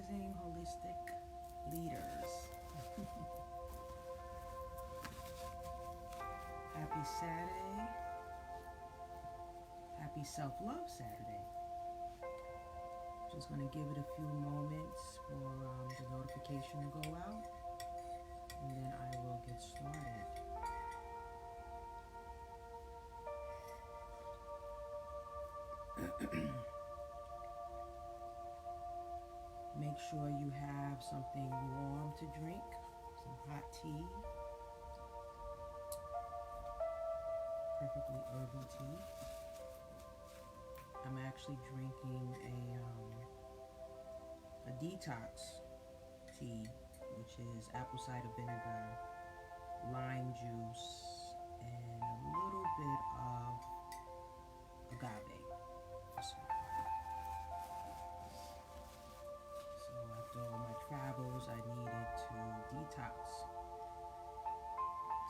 Rising Holistic Leaders. Happy Saturday. Happy Self-Love Saturday. Just going to give it a few moments for the notification to go out, and then I will get started. Make sure you have something warm to drink, some hot tea, perfectly herbal tea. I'm actually drinking a detox tea, which is apple cider vinegar, lime juice, and a little bit of agave. So after all my travels, I needed to detox.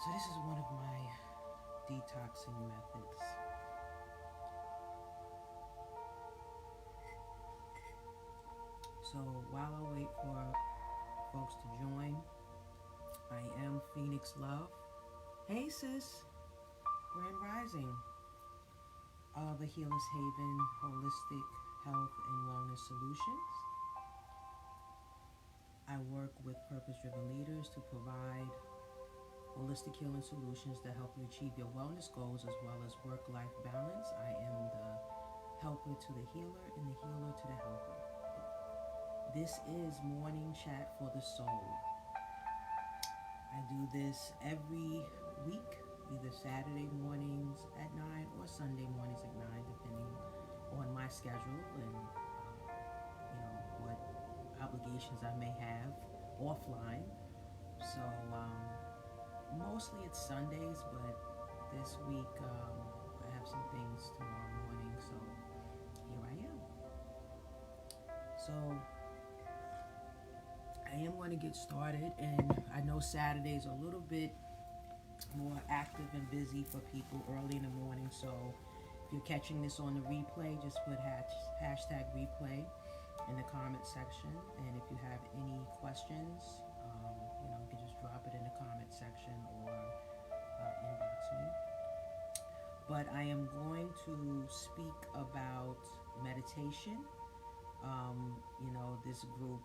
So this is one of my detoxing methods. So while I wait for folks to join, I am Phoenix Love. Hey sis, Grand Rising of the Healer's Haven Holistic Health and Wellness Solutions. I work with purpose-driven leaders to provide holistic healing solutions that help you achieve your wellness goals as well as work-life balance. I am the helper to the healer and the healer to the helper. This is Morning Chat for the Soul. I do this every week, either Saturday mornings at 9 or Sunday mornings at 9, depending on my schedule and what obligations I may have offline. So mostly it's Sundays, but this week I have some things tomorrow morning, so here I am. So I am going to get started, and I know Saturdays are a little bit more active and busy for people early in the morning, so if you're catching this on the replay, just put hashtag replay in the comment section, and if you have any questions, you can just drop it in the comment section or inbox me. But I am going to speak about meditation. This group,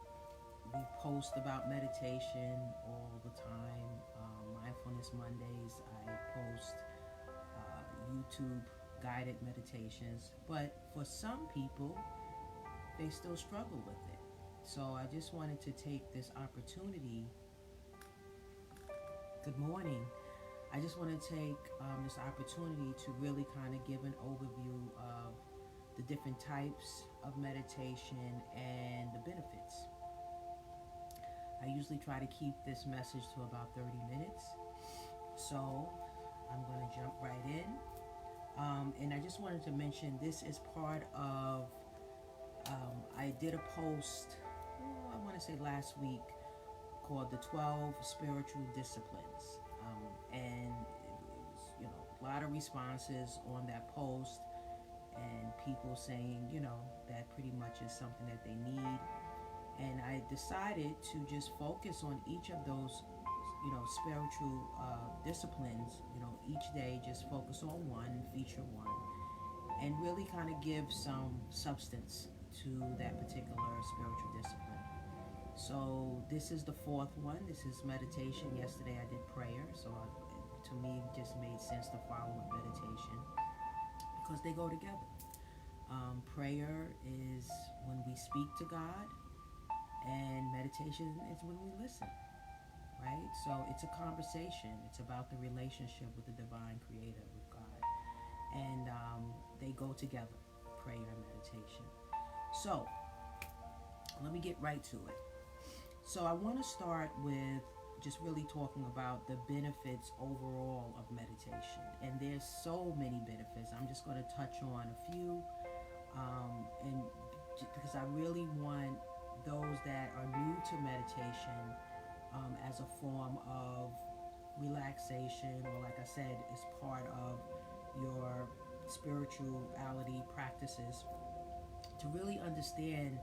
we post about meditation all the time. Mindfulness Mondays, I post YouTube guided meditations, but for some people, they still struggle with it. So I just wanted to take this opportunity. Good morning. I just want to take this opportunity to really kind of give an overview of the different types of meditation and the benefits. I usually try to keep this message to about 30 minutes. So I'm going to jump right in. And I just wanted to mention this is part of, I did a post, I want to say last week, called the 12 Spiritual Disciplines. And it was, a lot of responses on that post and people saying, that pretty much is something that they need. And I decided to just focus on each of those, spiritual disciplines, each day, just focus on one and feature one, and really kind of give some substance to that particular spiritual discipline. So this is the fourth one. This is meditation. Yesterday I did prayer, so to me it just made sense to follow with meditation because they go together. Prayer is when we speak to God, and meditation is when we listen, right? So it's a conversation. It's about the relationship with the divine creator, with God. And they go together, prayer and meditation. So let me get right to it. So I want to start with just really talking about the benefits overall of meditation. And there's so many benefits. I'm just going to touch on a few. And because I really want those that are new to meditation as a form of relaxation, or like I said, as part of your spirituality practices, to really understand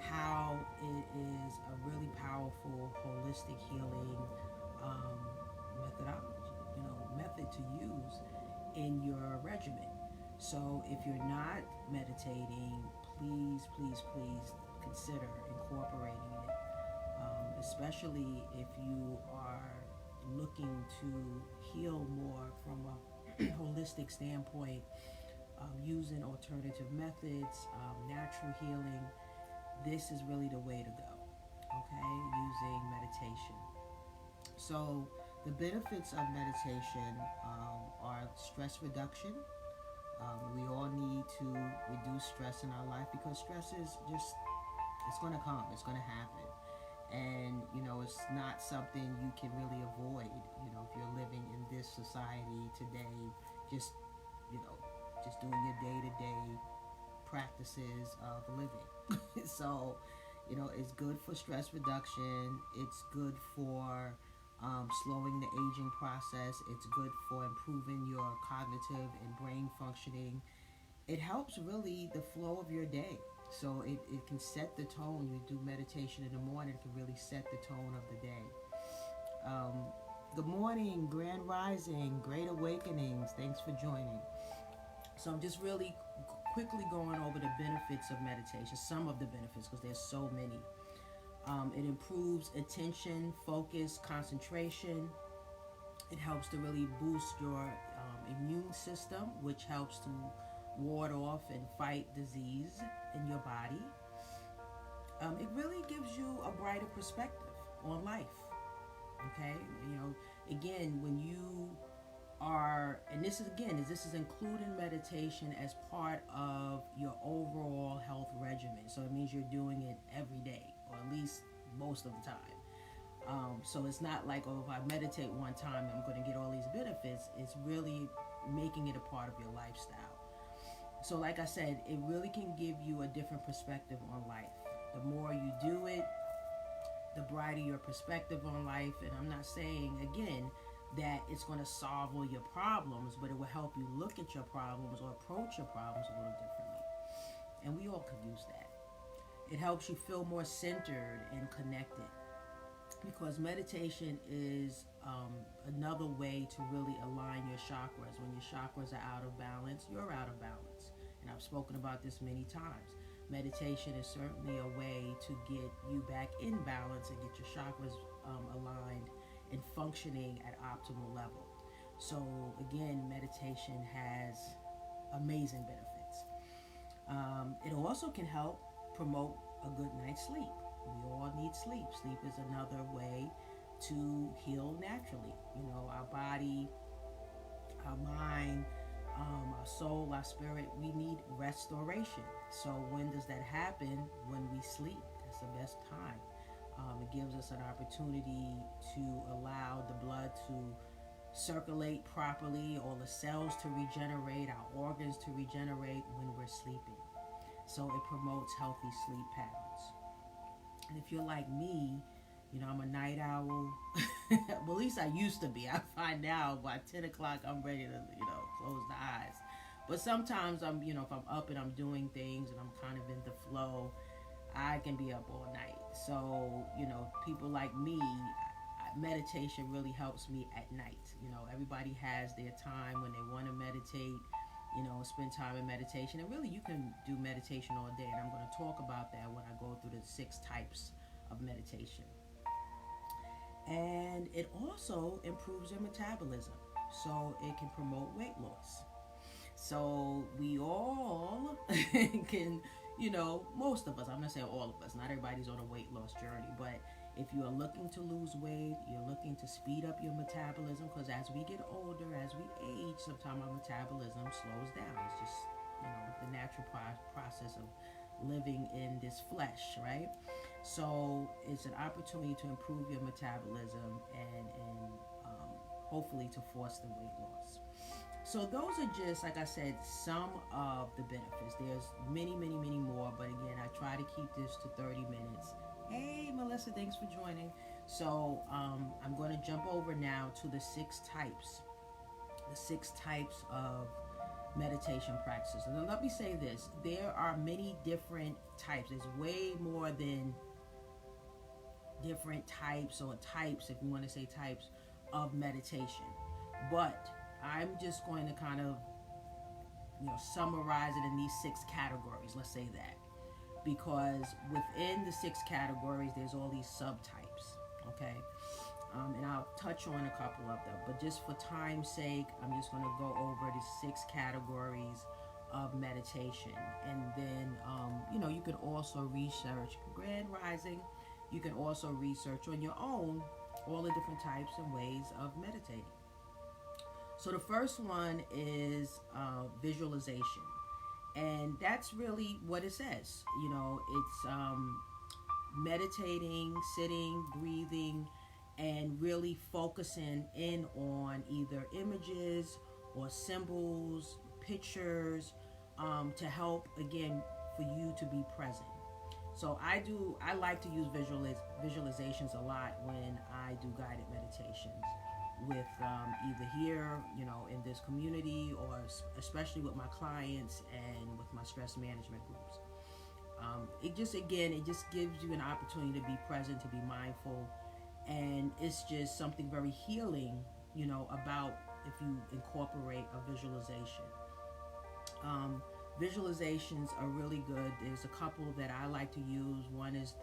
how it powerful holistic healing methodology, method to use in your regimen. So if you're not meditating, please, please, please consider incorporating it, especially if you are looking to heal more from a holistic standpoint, using alternative methods, natural healing. This is really the way to go, okay? Using meditation. So the benefits of meditation are stress reduction. We all need to reduce stress in our life because stress is just, it's going to come, it's going to happen. And, it's not something you can really avoid, if you're living in this society today, just doing your day-to-day practices of living. So, it's good for stress reduction. It's good for slowing the aging process. It's good for improving your cognitive and brain functioning. It helps really the flow of your day. So it can set the tone. You do meditation in the morning, it can really set the tone of the day. Good morning, Grand Rising, Great Awakenings. Thanks for joining. So I'm just really quickly going over the benefits of meditation, some of the benefits, because there's so many. It improves attention, focus, concentration. It helps to really boost your immune system, which helps to ward off and fight disease in your body. It really gives you a brighter perspective on life. Okay, again, when you are, and this is including meditation as part of your overall health regimen. So it means you're doing it every day, or at least most of the time. So it's not like, if I meditate one time, I'm going to get all these benefits. It's really making it a part of your lifestyle. So like I said, it really can give you a different perspective on life. The more you do it, the brighter your perspective on life. And I'm not saying, again, that it's going to solve all your problems, but it will help you look at your problems or approach your problems a little differently. And we all could use that. It helps you feel more centered and connected, because meditation is another way to really align your chakras. When your chakras are out of balance, you're out of balance. And I've spoken about this many times. Meditation is certainly a way to get you back in balance and get your chakras aligned and functioning at optimal level. So again, meditation has amazing benefits. It also can help promote a good night's sleep. We all need sleep. Sleep is another way to heal naturally. Our body, our mind, our soul, our spirit, we need restoration. So when does that happen? When we sleep. That's the best time. It gives us an opportunity to allow the blood to circulate properly, all the cells to regenerate, our organs to regenerate when we're sleeping. So it promotes healthy sleep patterns. And if you're like me, I'm a night owl. Well, at least I used to be. I find now by 10 o'clock I'm ready to, close the eyes. But sometimes I'm, if I'm up and I'm doing things and I'm kind of in the flow, I can be up all night. So, people like me, meditation really helps me at night. Everybody has their time when they want to meditate, spend time in meditation. And really, you can do meditation all day. And I'm going to talk about that when I go through the 6 types of meditation. And it also improves your metabolism. So it can promote weight loss. So we all can, most of us, I'm not saying all of us, not everybody's on a weight loss journey, but if you are looking to lose weight, you're looking to speed up your metabolism, because as we get older, as we age, sometimes our metabolism slows down. It's just, the natural process of living in this flesh, right? So it's an opportunity to improve your metabolism and hopefully to foster weight loss. So those are just, like I said, some of the benefits. There's many, many, many more, but again, I try to keep this to 30 minutes. Hey, Melissa, thanks for joining. So I'm going to jump over now to the 6 types. The 6 types of meditation practices. And let me say this. There are many different types. There's way more than different types, or types, if you want to say types, of meditation. But I'm just going to kind of, summarize it in these 6 categories, let's say that. Because within the 6 categories, there's all these subtypes, okay? And I'll touch on a couple of them. But just for time's sake, I'm just going to go over the 6 categories of meditation. And then, you can also research Grand Rising. You can also research on your own all the different types and ways of meditating. So the first one is visualization. And that's really what it says. It's meditating, sitting, breathing, and really focusing in on either images or symbols, pictures, to help, again, for you to be present. So I like to use visualizations a lot when I do guided meditations with either here, in this community, or especially with my clients and with my stress management groups. It just gives you an opportunity to be present, to be mindful, and it's just something very healing, about if you incorporate a visualization. Visualizations are really good. There's a couple that I like to use. One is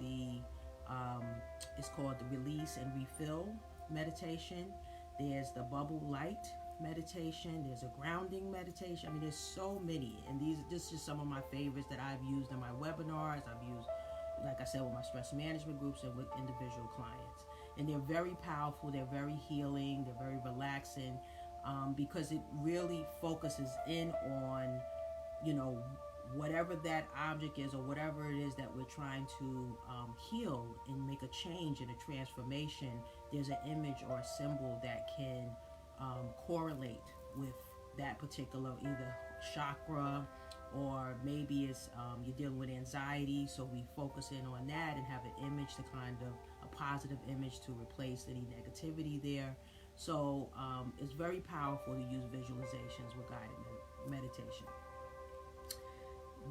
it's called the Release and Refill meditation. There's the Bubble Light meditation. There's a grounding meditation. I mean, there's so many, and this is just some of my favorites that I've used in my webinars. I've used, like I said, with my stress management groups and with individual clients. And they're very powerful. They're very healing. They're very relaxing, because it really focuses in on, whatever that object is, or whatever it is that we're trying to heal and make a change and a transformation. There's an image or a symbol that can correlate with that particular either chakra, or maybe it's you're dealing with anxiety, so we focus in on that and have an image to kind of a positive image to replace any negativity there. So it's very powerful to use visualizations with guided meditation.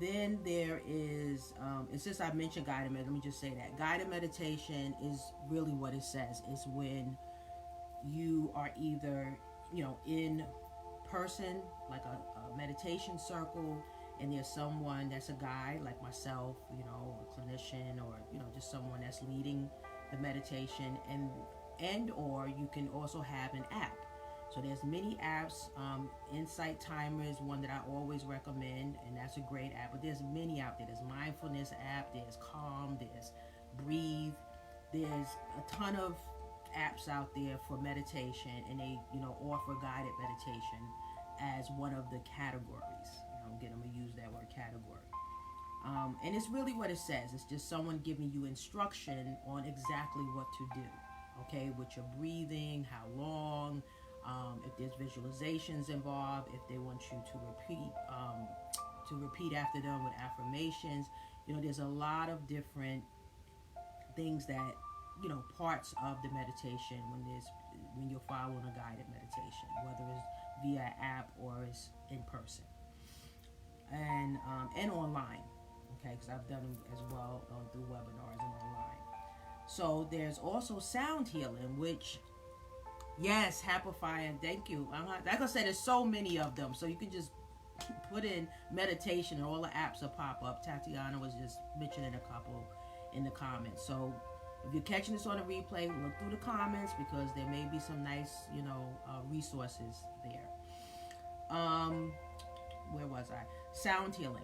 Then there is, and since I mentioned guided meditation, let me just say that guided meditation is really what it says. It's when you are either, in person, like a meditation circle, and there's someone that's a guide, like myself, a clinician, or, just someone that's leading the meditation, and or you can also have an app. So there's many apps. Insight Timer is one that I always recommend, and that's a great app. But there's many out there. There's Mindfulness app. There's Calm. There's Breathe. There's a ton of apps out there for meditation, and they, offer guided meditation as one of the categories. Again, I'm gonna use that word category. And it's really what it says. It's just someone giving you instruction on exactly what to do. Okay, with your breathing, how long. If there's visualizations involved, if they want you to repeat after them with affirmations, there's a lot of different things that, parts of the meditation when you're following a guided meditation, whether it's via app or it's in person, and online, okay, because I've done them as well through webinars and online. So there's also sound healing, which, yes, Happify, thank you. Like I said, there's so many of them. So you can just put in meditation and all the apps will pop up. Tatiana was just mentioning a couple in the comments. So if you're catching this on a replay, look through the comments, because there may be some nice, resources there. Where was I? Sound healing.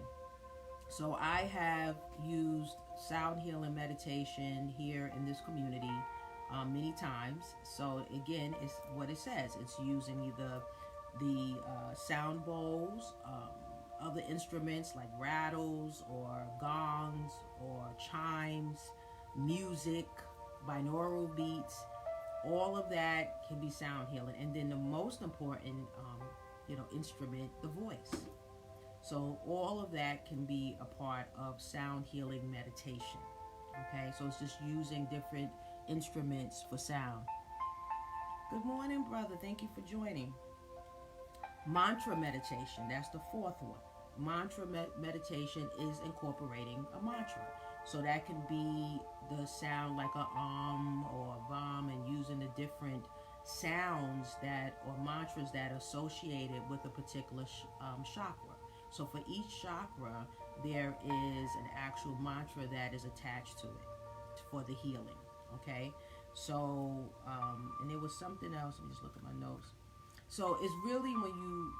So I have used sound healing meditation here in this community many times. So again, it's what it says. It's using either the sound bowls, other instruments like rattles or gongs or chimes, music, binaural beats. All of that can be sound healing. And then the most important, instrument, the voice. So all of that can be a part of sound healing meditation. Okay, so it's just using different instruments for sound. Good morning, brother. Thank you for joining. Mantra meditation. That's the 4th one. Mantra meditation is incorporating a mantra. So that can be the sound like a or a vam, and using the different sounds that or mantras that are associated with a particular chakra. So for each chakra, there is an actual mantra that is attached to it for the healing. Okay, so and there was something else. Let me just look at my notes. So it's really when you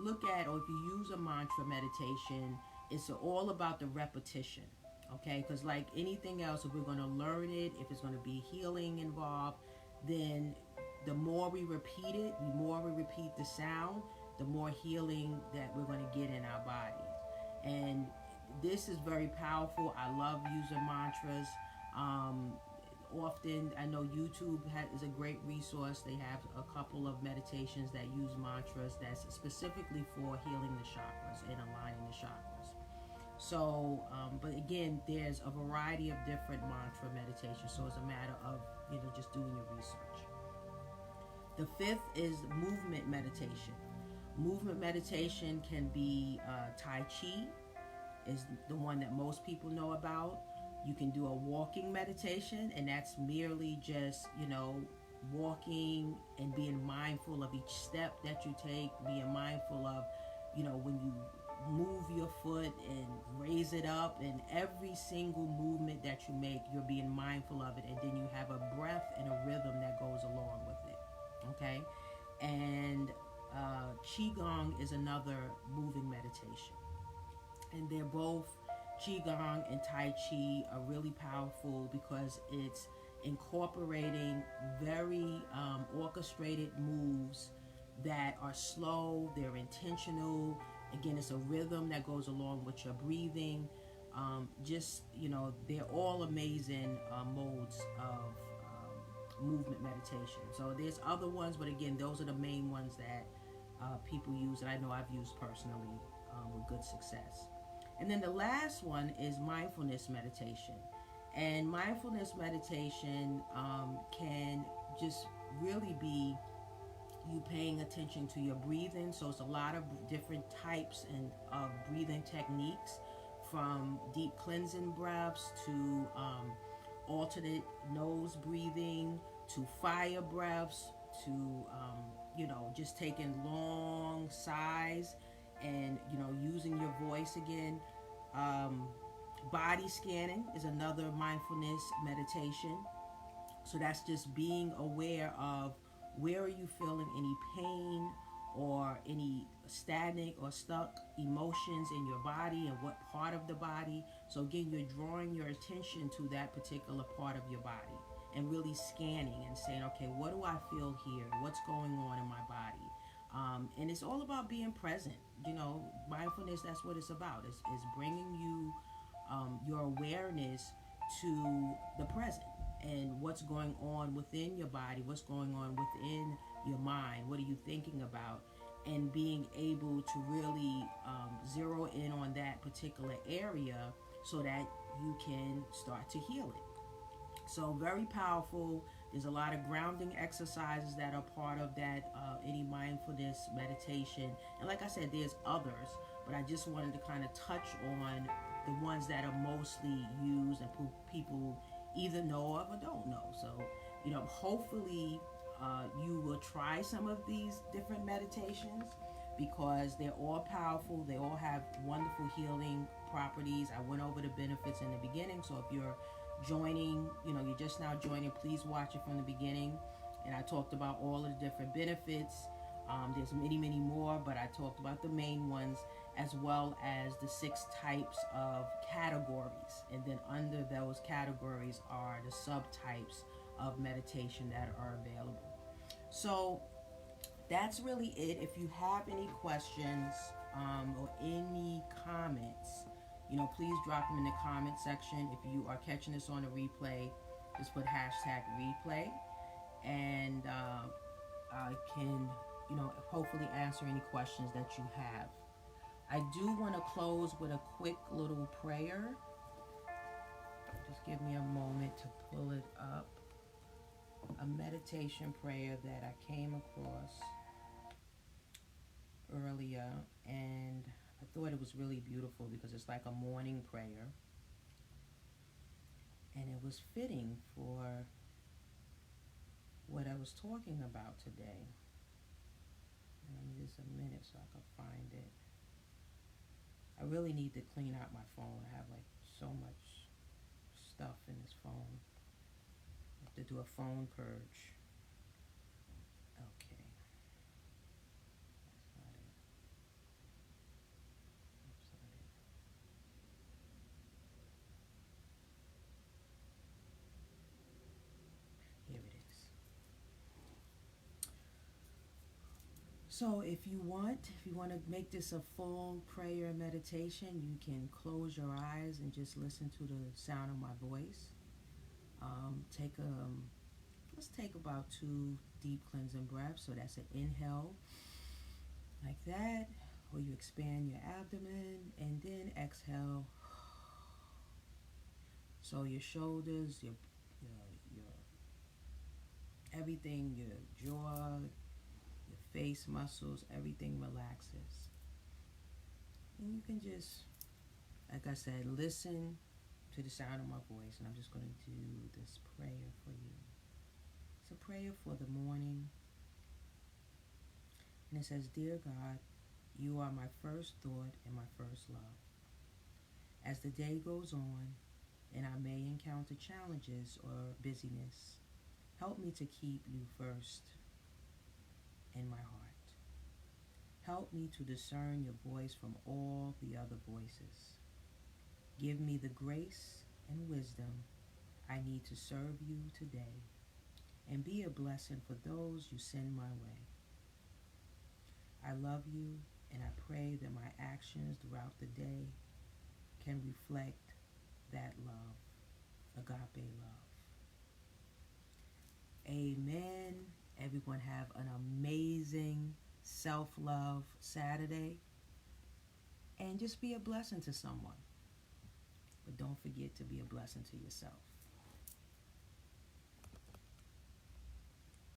look at, or if you use a mantra meditation, it's all about the repetition. Okay, because like anything else, if we're going to learn it, if it's going to be healing involved, then the more we repeat it, the more we repeat the sound, the more healing that we're going to get in our bodies. And this is very powerful. I love using mantras. Often, I know YouTube is a great resource. They have a couple of meditations that use mantras that's specifically for healing the chakras and aligning the chakras. So, but again, there's a variety of different mantra meditations. So it's a matter of, just doing your research. The fifth is movement meditation. Movement meditation can be Tai Chi, is the one that most people know about. You can do a walking meditation, and that's merely just, walking and being mindful of each step that you take, being mindful of, when you move your foot and raise it up, and every single movement that you make, you're being mindful of it, and then you have a breath and a rhythm that goes along with it. Okay, and Qigong is another moving meditation, and they're both, Qigong and Tai Chi are really powerful because it's incorporating very orchestrated moves that are slow, they're intentional. Again, it's a rhythm that goes along with your breathing. They're all amazing modes of movement meditation. So there's other ones, but again, those are the main ones that people use, and I know I've used personally with good success. And then the last one is mindfulness meditation. And mindfulness meditation can just really be you paying attention to your breathing. So it's a lot of different types of breathing techniques, from deep cleansing breaths to alternate nose breathing, to fire breaths, to just taking long sighs and using your voice again. Body scanning is another mindfulness meditation. So that's just being aware of where are you feeling any pain or any stagnant or stuck emotions in your body, and what part of the body. So again, you're drawing your attention to that particular part of your body and really scanning and saying, okay, what do I feel here? What's going on in my body? And it's all about being present. Mindfulness, that's what it's about. It's bringing you your awareness to the present and what's going on within your body, what's going on within your mind, what are you thinking about, and being able to really zero in on that particular area so that you can start to heal it. So very powerful. There's a lot of grounding exercises that are part of that, any mindfulness meditation. And like I said, there's others, but I just wanted to kind of touch on the ones that are mostly used and people either know of or don't know. So, hopefully you will try some of these different meditations, because they're all powerful. They all have wonderful healing properties. I went over the benefits in the beginning. So if you're joining, you're just now joining, please watch it from the beginning. And I talked about all of the different benefits. There's many, many more, but I talked about the main ones, as well as the 6 types of categories. And then under those categories are the subtypes of meditation that are available. So that's really it. If you have any questions or any comments, please drop them in the comment section. If you are catching this on a replay, just put #replay, and I can, hopefully answer any questions that you have. I do want to close with a quick little prayer. Just give me a moment to pull it up. A meditation prayer that I came across earlier, and I thought it was really beautiful because it's like a morning prayer. And it was fitting for what I was talking about today. Give me just a minute so I can find it. I really need to clean out my phone. I have like so much stuff in this phone. I have to do a phone purge. Okay, that's not it. That's not it. Here it is. So if you want to make this a full prayer and meditation, you can close your eyes and just listen to the sound of my voice. Take let's take about 2 deep cleansing breaths. So that's an inhale, like that, where you expand your abdomen, and then exhale. So your shoulders, your everything, your jaw, your face muscles, everything relaxes. And you can just, like I said, listen to the sound of my voice. And I'm just going to do this prayer for you. It's a prayer for the morning. And it says, Dear God, you are my first thought and my first love. As the day goes on, and I may encounter challenges or busyness, help me to keep you first in my heart. Help me to discern your voice from all the other voices. Give me the grace and wisdom I need to serve you today, and be a blessing for those you send my way. I love you, and I pray that my actions throughout the day can reflect that love, agape love. Amen. Everyone have an amazing self-love Saturday, and just be a blessing to someone. But don't forget to be a blessing to yourself.